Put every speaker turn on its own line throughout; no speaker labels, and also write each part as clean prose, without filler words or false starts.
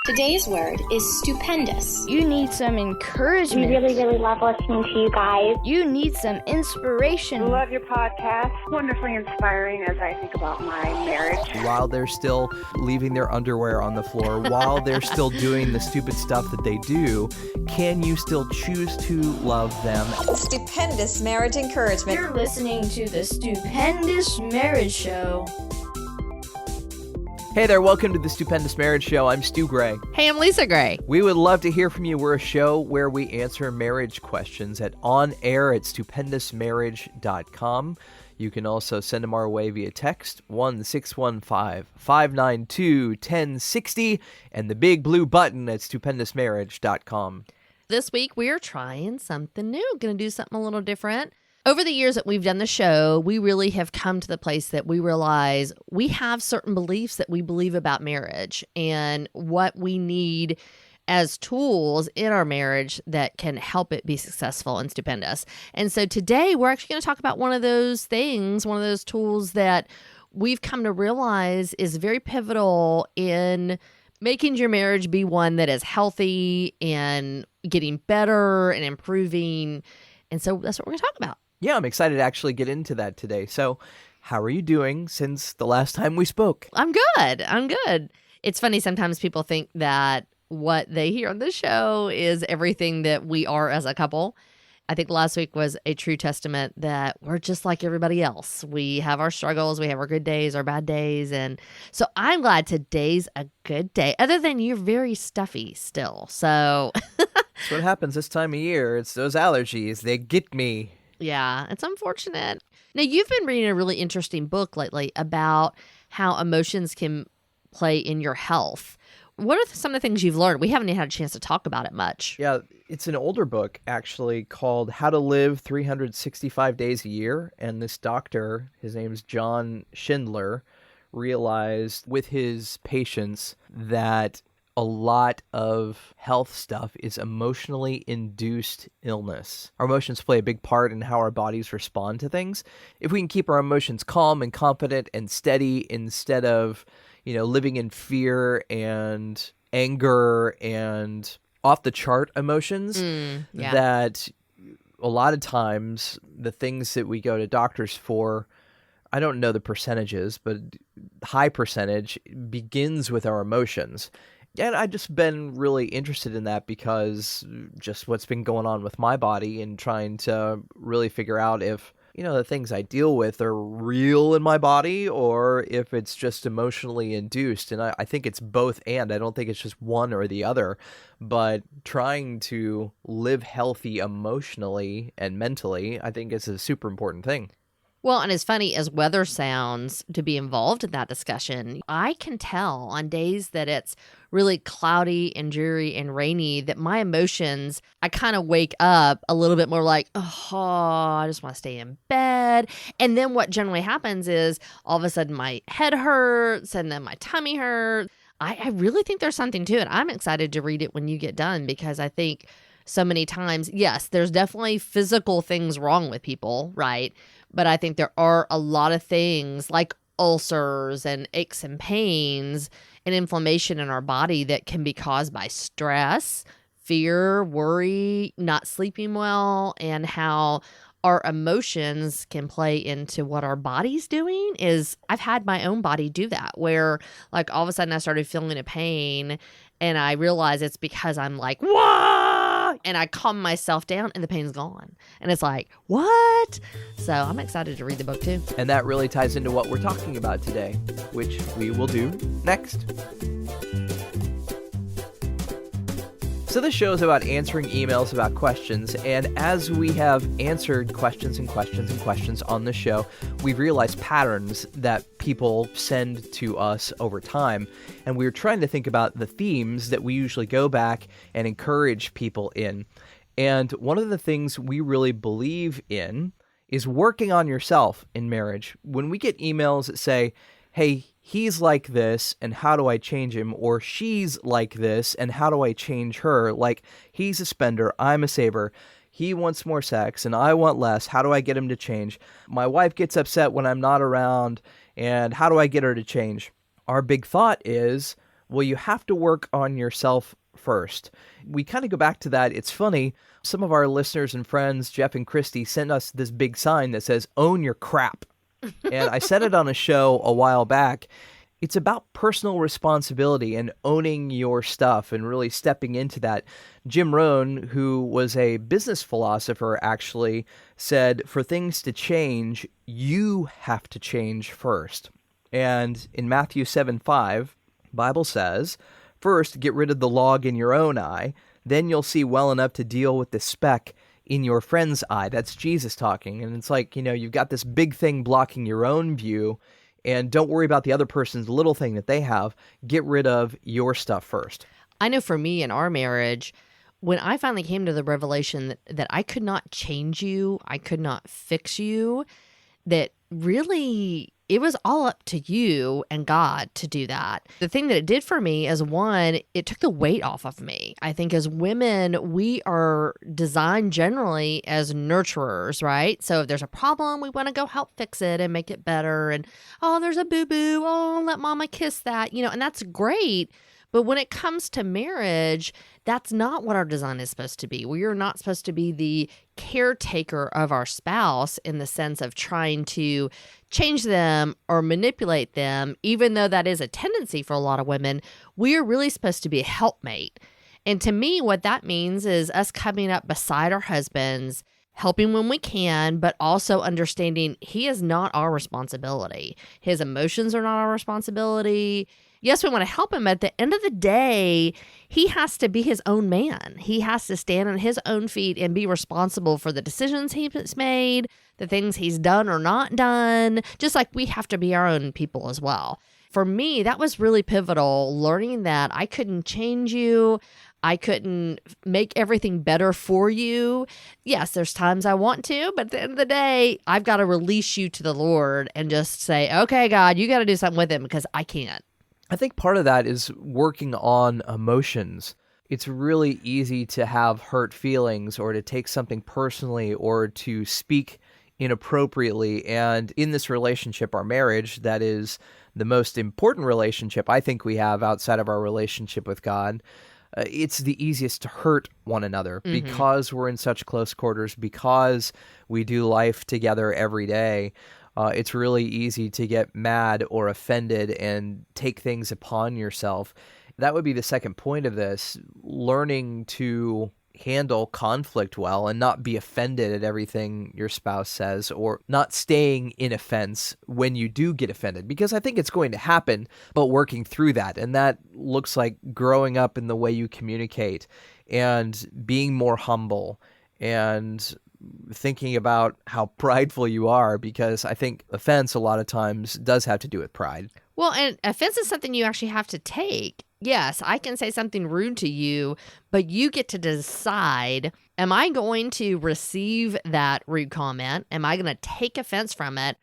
Today's word is stupendous.
You need some encouragement.
We really love listening to you guys.
You need some inspiration.
Love your podcast. Wonderfully inspiring as I think about my marriage.
While they're still leaving their underwear on the floor, while they're still doing the stupid stuff that they do, can you still choose to love them?
Stupendous marriage encouragement.
You're listening to the Stupendous Marriage Show.
Hey there, welcome to the Stupendous Marriage Show. I'm Stu Gray.
Hey, I'm Lisa Gray.
We would love to hear from you. We're a show where we answer marriage questions on air at stupendousmarriage.com. You can also send them our way via text, 1-615-592-1060, and the big blue button at stupendousmarriage.com.
This week, we're trying something new. Going to do something a little different. Over the years that we've done the show, we really have come to the place that we realize we have certain beliefs that we believe about marriage and what we need as tools in our marriage that can help it be successful and stupendous. And so today, we're actually going to talk about one of those things, one of those tools that we've come to realize is very pivotal in making your marriage be one that is healthy and getting better and improving. And so that's what we're going to talk about.
Yeah, I'm excited to actually get into that today. So, how are you doing since the last time we spoke?
I'm good. It's funny, sometimes people think that what they hear on the show is everything that we are as a couple. I think last week was a true testament that we're just like everybody else. We have our struggles, we have our good days, our bad days. And so I'm glad today's a good day, other than you're very stuffy still. So
that's what happens this time of year. It's those allergies. They get me.
Yeah, it's unfortunate. Now, you've been reading a really interesting book lately about how emotions can play in your health. What are some of the things you've learned? We haven't even had a chance to talk about it much.
Yeah, it's an older book, actually, called How to Live 365 Days a Year. And this doctor, his name's John Schindler, realized with his patients that a lot of health stuff is emotionally induced illness. Our emotions play a big part in how our bodies respond to things. If we can keep our emotions calm and confident and steady instead of, living in fear and anger and off the chart emotions, that a lot of times the things that we go to doctors for, I don't know the percentages, but high percentage begins with our emotions. And I've just been really interested in that because just what's been going on with my body and trying to really figure out if, the things I deal with are real in my body or if it's just emotionally induced. And I think it's both and. I don't think it's just one or the other. But trying to live healthy emotionally and mentally, I think is a super important thing.
Well, and as funny as weather sounds to be involved in that discussion, I can tell on days that it's really cloudy and dreary and rainy that my emotions, I kind of wake up a little bit more like, oh, I just want to stay in bed. And then what generally happens is all of a sudden my head hurts and then my tummy hurts. I really think there's something to it. I'm excited to read it when you get done because I think so many times, yes, there's definitely physical things wrong with people, right? But I think there are a lot of things like ulcers and aches and pains and inflammation in our body that can be caused by stress, fear, worry, not sleeping well, and how our emotions can play into what our body's doing. I've had my own body do that where like all of a sudden I started feeling a pain and I realized it's because I'm like, whoa! And I calm myself down and the pain's gone. And it's like, what? So I'm excited to read the book too.
And that really ties into what we're talking about today, which we will do next. So this show is about answering emails about questions, and as we have answered questions and questions and questions on the show, we've realized patterns that people send to us over time, and we're trying to think about the themes that we usually go back and encourage people in. And one of the things we really believe in is working on yourself in marriage. When we get emails that say, hey, he's like this, and how do I change him? Or she's like this, and how do I change her? Like, he's a spender, I'm a saver. He wants more sex, and I want less. How do I get him to change? My wife gets upset when I'm not around, and how do I get her to change? Our big thought is, Well, you have to work on yourself first. We kind of go back to that. It's funny. Some of our listeners and friends, Jeff and Christy, sent us this big sign that says, "Own your crap." And I said it on a show a while back. It's about personal responsibility and owning your stuff and really stepping into that. Jim Rohn, who was a business philosopher, actually said, for things to change, you have to change first. And in Matthew 7:5, Bible says, first, get rid of the log in your own eye. Then you'll see well enough to deal with the speck in your friend's eye. That's Jesus talking. And it's like, you've got this big thing blocking your own view, and don't worry about the other person's little thing that they have. Get rid of your stuff first.
I know for me in our marriage, when I finally came to the revelation that I could not change you, I could not fix you, that really it was all up to you and God to do that. The thing that it did for me is, one, it took the weight off of me. I think as women, we are designed generally as nurturers, right? So if there's a problem, we want to go help fix it and make it better. And, oh, there's a boo-boo. Oh, let mama kiss that, and that's great. But when it comes to marriage, that's not what our design is supposed to be. We are not supposed to be the caretaker of our spouse in the sense of trying to change them or manipulate them, even though that is a tendency for a lot of women. We are really supposed to be a helpmate. And to me, what that means is us coming up beside our husbands, helping when we can, but also understanding he is not our responsibility. His emotions are not our responsibility. Yes, we want to help him, but at the end of the day, he has to be his own man. He has to stand on his own feet and be responsible for the decisions he's made, the things he's done or not done, just like we have to be our own people as well. For me, that was really pivotal, learning that I couldn't change you. I couldn't make everything better for you. Yes, there's times I want to, but at the end of the day, I've got to release you to the Lord and just say, okay, God, you got to do something with him because I can't.
I think part of that is working on emotions. It's really easy to have hurt feelings or to take something personally or to speak inappropriately. And in this relationship, our marriage, that is the most important relationship I think we have outside of our relationship with God, it's the easiest to hurt one another because we're in such close quarters, because we do life together every day. It's really easy to get mad or offended and take things upon yourself. That would be the second point of this, learning to handle conflict well and not be offended at everything your spouse says, or not staying in offense when you do get offended, because I think it's going to happen, but working through that. And that looks like growing up in the way you communicate and being more humble and thinking about how prideful you are, because I think offense a lot of times does have to do with pride.
Well, and offense is something you actually have to take. Yes, I can say something rude to you, but you get to decide, am I going to receive that rude comment? Am I going to take offense from it?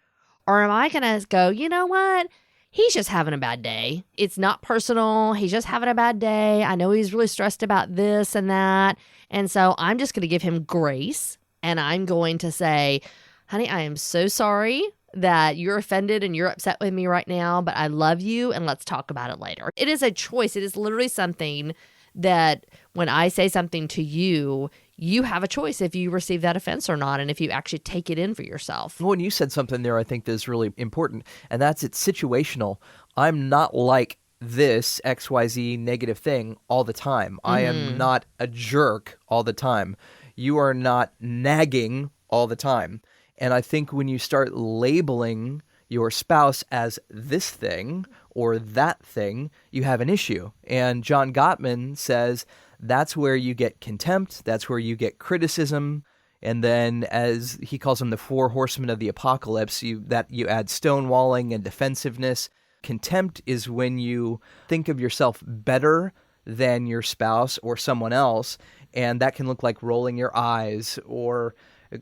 Or am I going to go, you know what? He's just having a bad day. It's not personal. He's just having a bad day. I know he's really stressed about this and that. And so I'm just going to give him grace. And I'm going to say, honey, I am so sorry that you're offended and you're upset with me right now, but I love you and let's talk about it later. It is a choice. It is literally something that when I say something to you, you have a choice if you receive that offense or not, and if you actually take it in for yourself.
Well, and you said something there I think that is really important, and that's it's situational. I'm not like this XYZ negative thing all the time. I am not a jerk all the time. You are not nagging all the time. And I think when you start labeling your spouse as this thing or that thing, you have an issue. And John Gottman says that's where you get contempt, that's where you get criticism, and then as he calls them the 4 horsemen of the apocalypse, you add stonewalling and defensiveness. Contempt is when you think of yourself better than your spouse or someone else, and that can look like rolling your eyes or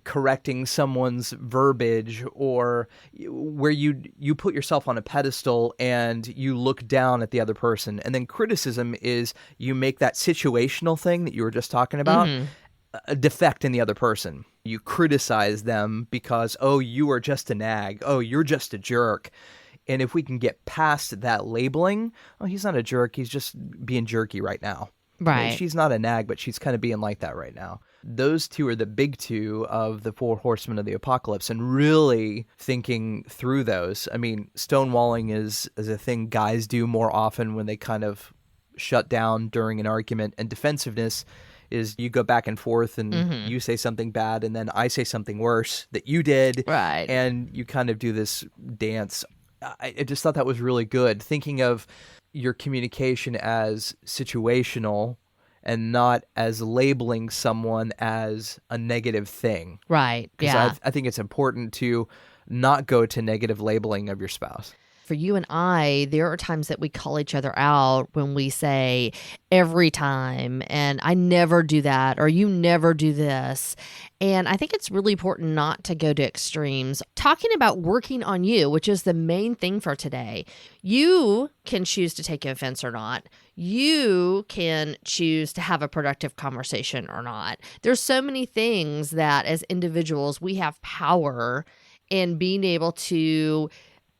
correcting someone's verbiage, or where you put yourself on a pedestal and you look down at the other person. And then criticism is you make that situational thing that you were just talking about a defect in the other person. You criticize them because, oh, you are just a nag. Oh, you're just a jerk. And if we can get past that labeling, oh, he's not a jerk, he's just being jerky right now.
Right.
She's not a nag, but she's kind of being like that right now. Those two are the big two of the 4 horsemen of the apocalypse, and really thinking through those. I mean, stonewalling is a thing guys do more often when they kind of shut down during an argument, and defensiveness is you go back and forth and you say something bad and then I say something worse that you did.
Right.
And you kind of do this dance. I just thought that was really good. Thinking of your communication as situational and not as labeling someone as a negative thing.
Right.
Because
Yeah.
I think it's important to not go to negative labeling of your spouse.
For you and I, there are times that we call each other out when we say every time, and I never do that, or you never do this. And I think it's really important not to go to extremes. Talking about working on you, which is the main thing for today. You can choose to take offense or not. You can choose to have a productive conversation or not. There's so many things that as individuals, we have power in being able to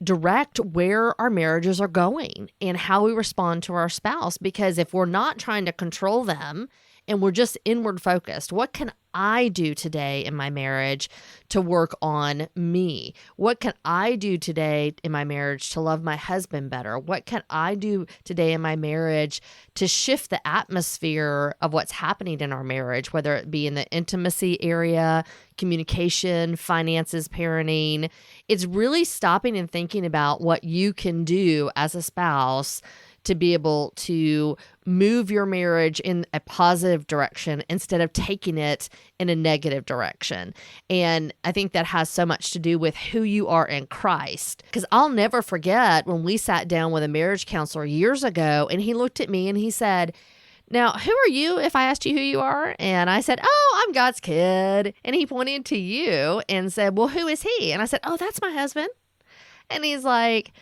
direct where our marriages are going and how we respond to our spouse. Because if we're not trying to control them and we're just inward focused, what can I do today in my marriage to work on me? What can I do today in my marriage to love my husband better? What can I do today in my marriage to shift the atmosphere of what's happening in our marriage, whether it be in the intimacy area, communication, finances, parenting? It's really stopping and thinking about what you can do as a spouse to be able to move your marriage in a positive direction instead of taking it in a negative direction. And I think that has so much to do with who you are in Christ. Because I'll never forget when we sat down with a marriage counselor years ago, and he looked at me and he said, "Now, who are you if I asked you who you are?" And I said, "Oh, I'm God's kid." And he pointed to you and said, "Well, who is he?" And I said, "Oh, that's my husband." And he's like,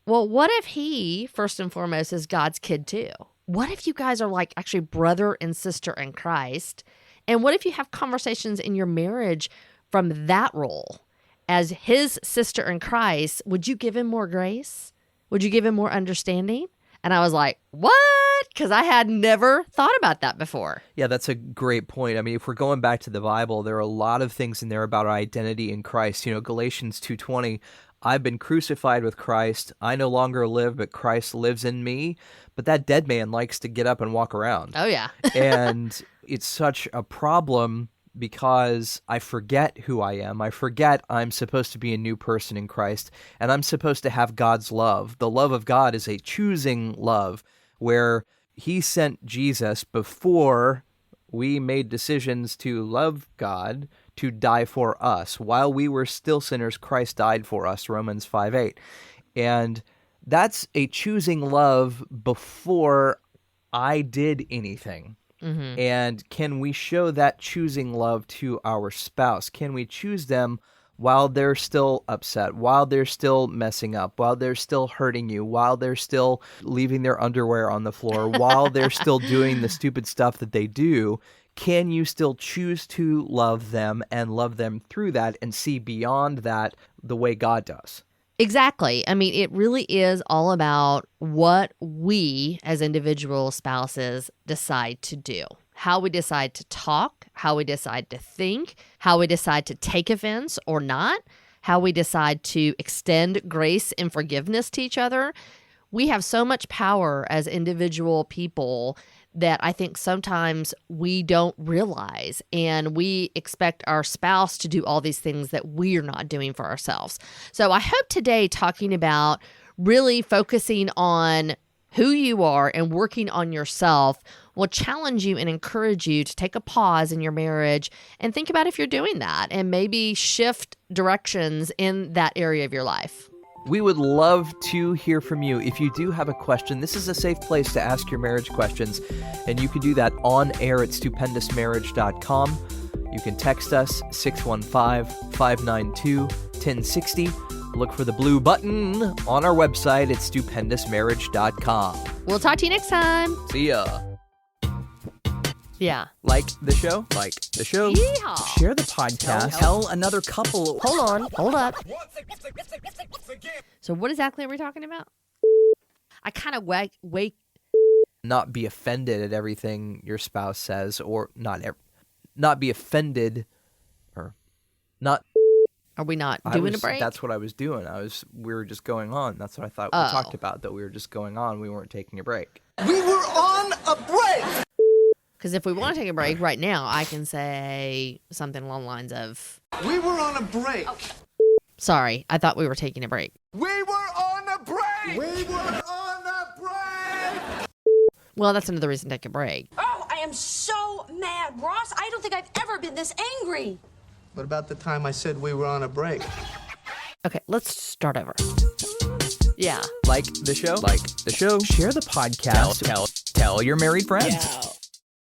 "Well, what if he, first and foremost, is God's kid too? What if you guys are like actually brother and sister in Christ? And what if you have conversations in your marriage from that role? As his sister in Christ, would you give him more grace? Would you give him more understanding?" And I was like, "What?" Because I had never thought about that before.
Yeah, that's a great point. I mean, if we're going back to the Bible, there are a lot of things in there about our identity in Christ. You know, Galatians 2:20, I've been crucified with Christ. I no longer live, but Christ lives in me. But that dead man likes to get up and walk around.
Oh, yeah.
And it's such a problem because I forget who I am. I forget I'm supposed to be a new person in Christ, and I'm supposed to have God's love. The love of God is a choosing love where he sent Jesus before we made decisions to love God, to die for us. While we were still sinners, Christ died for us, Romans 5:8. And that's a choosing love before I did anything.
Mm-hmm.
And can we show that choosing love to our spouse? Can we choose them while they're still upset, while they're still messing up, while they're still hurting you, while they're still leaving their underwear on the floor, while they're still doing the stupid stuff that they do? Can you still choose to love them and love them through that and see beyond that the way God does?
Exactly. I mean, it really is all about what we as individual spouses decide to do, how we decide to talk, how we decide to think, how we decide to take offense or not, how we decide to extend grace and forgiveness to each other. We have so much power as individual people that I think sometimes we don't realize, and we expect our spouse to do all these things that we're not doing for ourselves. So I hope today, talking about really focusing on who you are and working on yourself, will challenge you and encourage you to take a pause in your marriage and think about if you're doing that and maybe shift directions in that area of your life.
We would love to hear from you. If you do have a question, this is a safe place to ask your marriage questions, and you can do that on air at stupendousmarriage.com. You can text us 615-592-1060. Look for the blue button on our website at stupendousmarriage.com.
We'll talk to you next time.
See ya.
Yeah.
Like the show? Like the show?
Yeehaw.
Share the podcast.
Tell another couple.
Hold on. Hold up. So what exactly are we talking about? I kind of wake.
Not be offended at everything your spouse says, or not be offended, or not.
Are we not doing a break?
That's what I was doing. We were just going on. That's what I thought we talked about, that we were just going on. We weren't taking a break.
We were on a break!
Because if we want to take a break right now, I can say something along the lines of,
We were on a break!
sorry, I thought we were taking a break.
We were on a break! We were on a break!
Well, that's another reason to take a break.
Oh, I am so mad, Ross. I don't think I've ever been this angry.
What about the time I said we were on a break?
Okay, let's start over. Yeah.
Like the show? Like the show? Share the podcast. Tell your married friends.